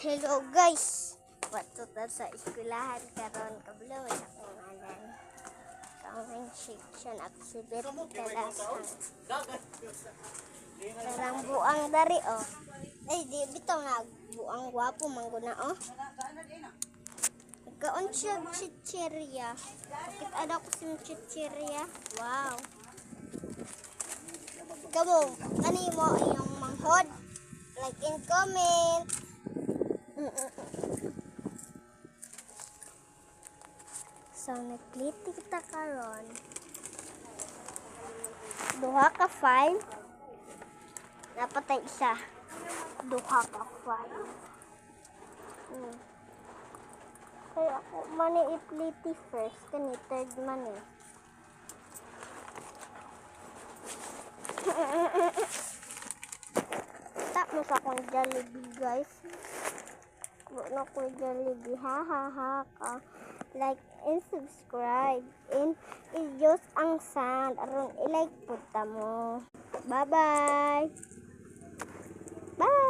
Hello guys, patuta sa eskwelahan karon kablo sa kumanan. Comment section activity kalasang. Sarang buang dari oh. Ay di bitaw na buang gwapo mangguna oh. Kaon siya chichirya. Bakit ada ko sim chichirya? Wow. Kamu kanimo iyong manghod. Like and comment. So, nagliti kita karon. Duha ka file. Napatay isa. Duha ka file. Kaya ako mani ipliti first. Kani third mani. Tak mo sa akong Jollibee guys. Wala ko Jollibee. Ha ha ha ka. Like and subscribe. And i-use ang sound. Aron i-like punta mo. Bye bye. Bye.